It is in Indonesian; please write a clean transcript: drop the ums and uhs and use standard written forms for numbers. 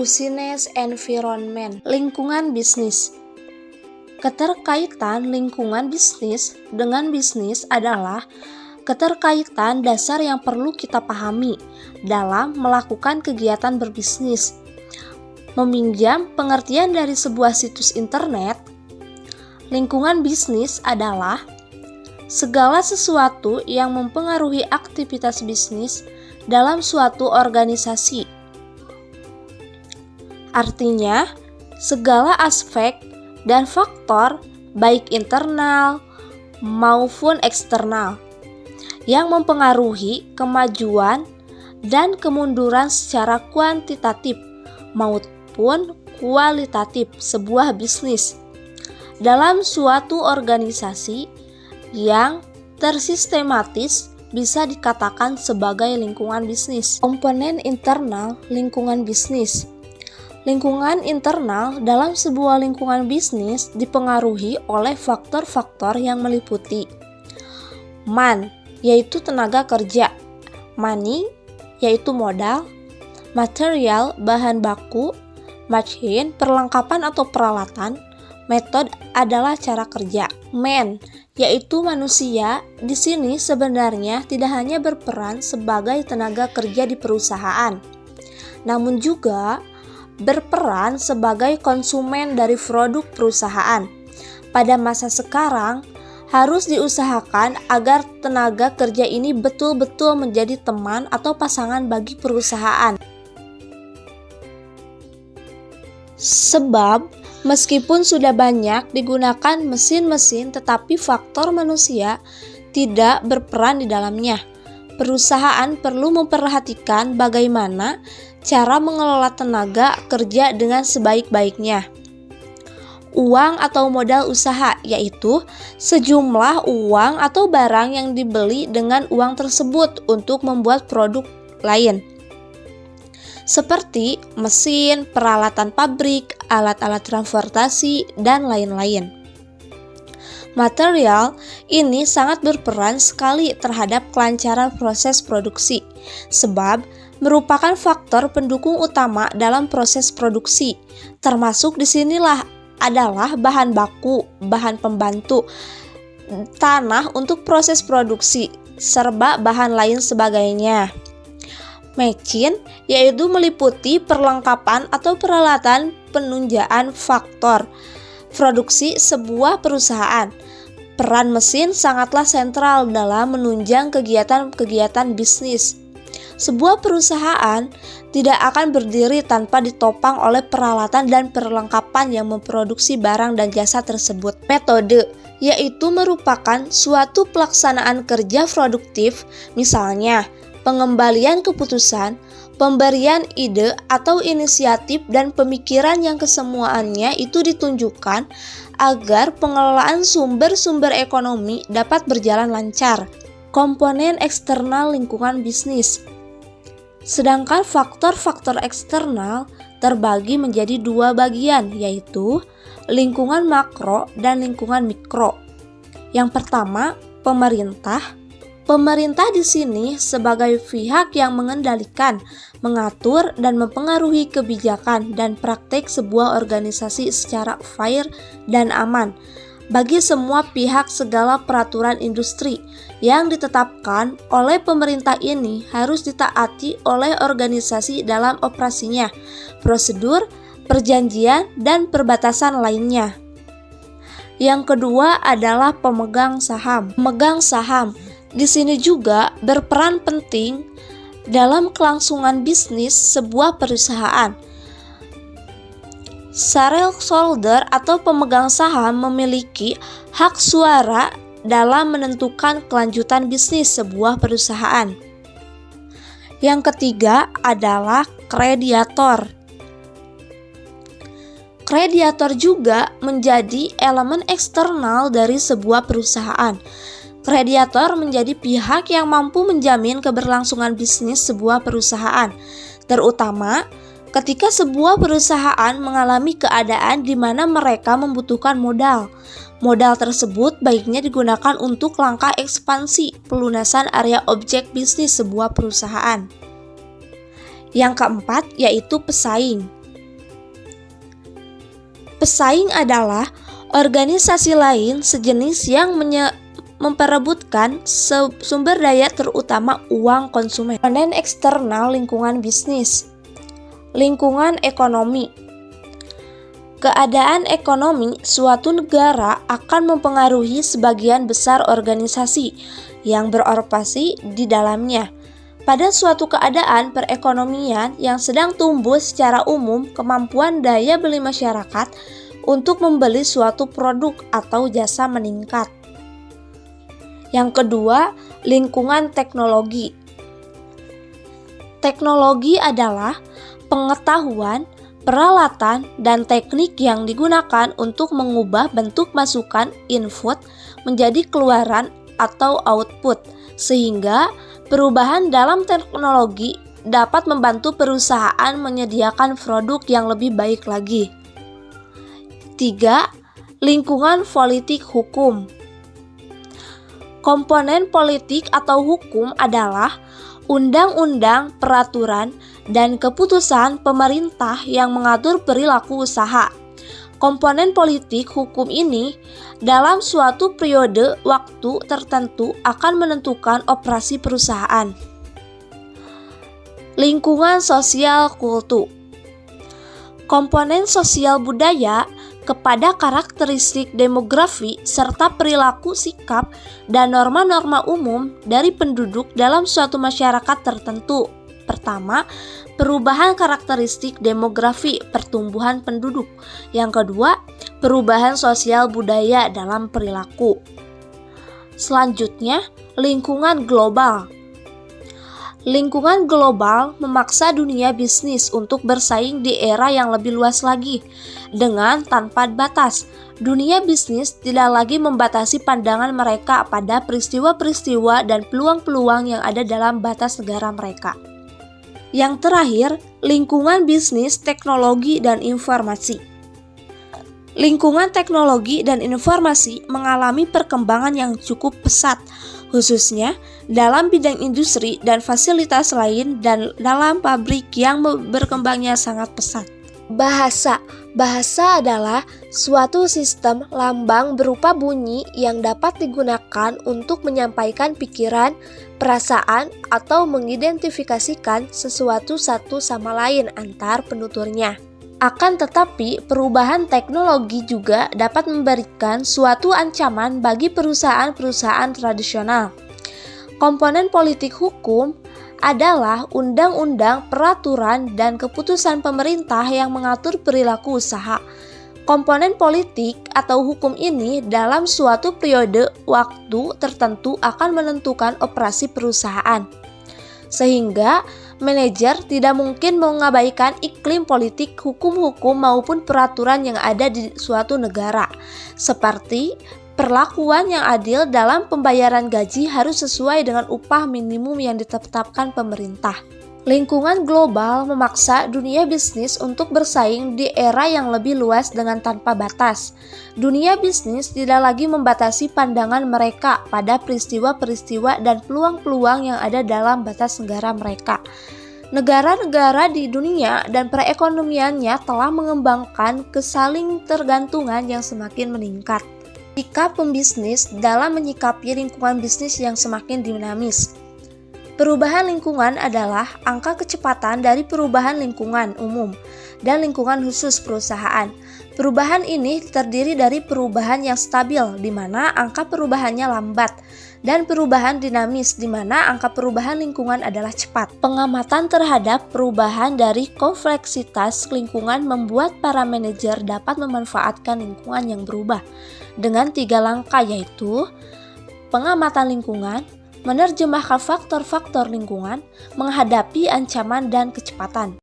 Business environment, lingkungan bisnis. Keterkaitan lingkungan bisnis dengan bisnis adalah keterkaitan dasar yang perlu kita pahami dalam melakukan kegiatan berbisnis. Meminjam pengertian dari sebuah situs internet, lingkungan bisnis adalah segala sesuatu yang mempengaruhi aktivitas bisnis dalam suatu organisasi. Artinya, segala aspek dan faktor baik internal maupun eksternal yang mempengaruhi kemajuan dan kemunduran secara kuantitatif maupun kualitatif sebuah bisnis dalam suatu organisasi yang tersistematis bisa dikatakan sebagai lingkungan bisnis. Komponen internal lingkungan bisnis. Lingkungan internal dalam sebuah lingkungan bisnis dipengaruhi oleh faktor-faktor yang meliputi man, yaitu tenaga kerja, money, yaitu modal, material, bahan baku, machine, perlengkapan atau peralatan, method adalah cara kerja, man, yaitu manusia. Di sini sebenarnya tidak hanya berperan sebagai tenaga kerja di perusahaan, namun juga berperan sebagai konsumen dari produk perusahaan. Pada masa sekarang, harus diusahakan agar tenaga kerja ini betul-betul menjadi teman atau pasangan bagi perusahaan. Sebab, meskipun sudah banyak digunakan mesin-mesin, tetapi faktor manusia tidak berperan di dalamnya. Perusahaan perlu memperhatikan bagaimana cara mengelola tenaga kerja dengan sebaik-baiknya. Uang atau modal usaha, yaitu sejumlah uang atau barang yang dibeli dengan uang tersebut untuk membuat produk lain, seperti mesin, peralatan pabrik, alat-alat transportasi, dan lain-lain. Material ini sangat berperan sekali terhadap kelancaran proses produksi, sebab merupakan faktor pendukung utama dalam proses produksi. Termasuk disinilah adalah bahan baku, bahan pembantu, tanah untuk proses produksi, serta bahan lain sebagainya. Machine yaitu meliputi perlengkapan atau peralatan penunjaan faktor produksi sebuah perusahaan. Peran mesin sangatlah sentral dalam menunjang kegiatan-kegiatan bisnis. Sebuah perusahaan tidak akan berdiri tanpa ditopang oleh peralatan dan perlengkapan yang memproduksi barang dan jasa tersebut. Metode yaitu merupakan suatu pelaksanaan kerja produktif, misalnya pengembalian keputusan, pemberian ide atau inisiatif dan pemikiran yang kesemuanya itu ditunjukkan agar pengelolaan sumber-sumber ekonomi dapat berjalan lancar. Komponen eksternal lingkungan bisnis. Sedangkan faktor-faktor eksternal terbagi menjadi dua bagian, yaitu lingkungan makro dan lingkungan mikro. Yang pertama, pemerintah. Pemerintah di sini sebagai pihak yang mengendalikan, mengatur, dan mempengaruhi kebijakan dan praktik sebuah organisasi secara fair dan aman. Bagi semua pihak, segala peraturan industri yang ditetapkan oleh pemerintah ini harus ditaati oleh organisasi dalam operasinya, prosedur, perjanjian, dan perbatasan lainnya. Yang kedua adalah pemegang saham. Pemegang saham di sini juga berperan penting dalam kelangsungan bisnis sebuah perusahaan. Shareholder atau pemegang saham memiliki hak suara dalam menentukan kelanjutan bisnis sebuah perusahaan. Yang ketiga adalah krediator. Krediator juga menjadi elemen eksternal dari sebuah perusahaan. Krediator menjadi pihak yang mampu menjamin keberlangsungan bisnis sebuah perusahaan, terutama ketika sebuah perusahaan mengalami keadaan di mana mereka membutuhkan modal. Modal tersebut baiknya digunakan untuk langkah ekspansi pelunasan area objek bisnis sebuah perusahaan. Yang keempat yaitu pesaing. Pesaing adalah organisasi lain sejenis yang memperebutkan sumber daya terutama uang konsumen. Komponen eksternal lingkungan bisnis. Lingkungan ekonomi. Keadaan ekonomi suatu negara akan mempengaruhi sebagian besar organisasi yang beroperasi di dalamnya. Pada suatu keadaan perekonomian yang sedang tumbuh secara umum, kemampuan daya beli masyarakat untuk membeli suatu produk atau jasa meningkat. Yang kedua, lingkungan teknologi. Teknologi adalah pengetahuan, peralatan, dan teknik yang digunakan untuk mengubah bentuk masukan input menjadi keluaran atau output, sehingga perubahan dalam teknologi dapat membantu perusahaan menyediakan produk yang lebih baik lagi. 3. Lingkungan politik hukum. Komponen politik atau hukum adalah undang-undang, peraturan, dan keputusan pemerintah yang mengatur perilaku usaha. Komponen politik hukum ini dalam suatu periode waktu tertentu akan menentukan operasi perusahaan. Lingkungan sosial kultur. Komponen sosial budaya kepada karakteristik demografi serta perilaku sikap dan norma-norma umum dari penduduk dalam suatu masyarakat tertentu. Pertama, perubahan karakteristik demografi pertumbuhan penduduk. Yang kedua, perubahan sosial budaya dalam perilaku. Selanjutnya, lingkungan global. Lingkungan global memaksa dunia bisnis untuk bersaing di era yang lebih luas lagi. Dengan tanpa batas, dunia bisnis tidak lagi membatasi pandangan mereka pada peristiwa-peristiwa dan peluang-peluang yang ada dalam batas negara mereka. Yang terakhir, lingkungan bisnis, teknologi, dan informasi. Lingkungan teknologi dan informasi mengalami perkembangan yang cukup pesat, khususnya dalam bidang industri dan fasilitas lain dan dalam pabrik yang berkembangnya sangat pesat. Bahasa. Bahasa adalah suatu sistem lambang berupa bunyi yang dapat digunakan untuk menyampaikan pikiran, perasaan, atau mengidentifikasikan sesuatu satu sama lain antar penuturnya. Akan tetapi, perubahan teknologi juga dapat memberikan suatu ancaman bagi perusahaan-perusahaan tradisional. Komponen politik hukum adalah undang-undang, peraturan, dan keputusan pemerintah yang mengatur perilaku usaha. Komponen politik atau hukum ini dalam suatu periode waktu tertentu akan menentukan operasi perusahaan. Sehingga manajer tidak mungkin mengabaikan iklim politik, hukum-hukum maupun peraturan yang ada di suatu negara. Seperti perlakuan yang adil dalam pembayaran gaji harus sesuai dengan upah minimum yang ditetapkan pemerintah. Lingkungan global memaksa dunia bisnis untuk bersaing di era yang lebih luas dengan tanpa batas. Dunia bisnis tidak lagi membatasi pandangan mereka pada peristiwa-peristiwa dan peluang-peluang yang ada dalam batas negara mereka. Negara-negara di dunia dan perekonomiannya telah mengembangkan kesaling tergantungan yang semakin meningkat. Sikap pembisnis dalam menyikapi lingkungan bisnis yang semakin dinamis. Perubahan lingkungan adalah angka kecepatan dari perubahan lingkungan umum dan lingkungan khusus perusahaan. Perubahan ini terdiri dari perubahan yang stabil, di mana angka perubahannya lambat, dan perubahan dinamis, di mana angka perubahan lingkungan adalah cepat. Pengamatan terhadap perubahan dari kompleksitas lingkungan membuat para manajer dapat memanfaatkan lingkungan yang berubah dengan 3 langkah, yaitu pengamatan lingkungan, menerjemahkan faktor-faktor lingkungan, menghadapi ancaman dan kecepatan.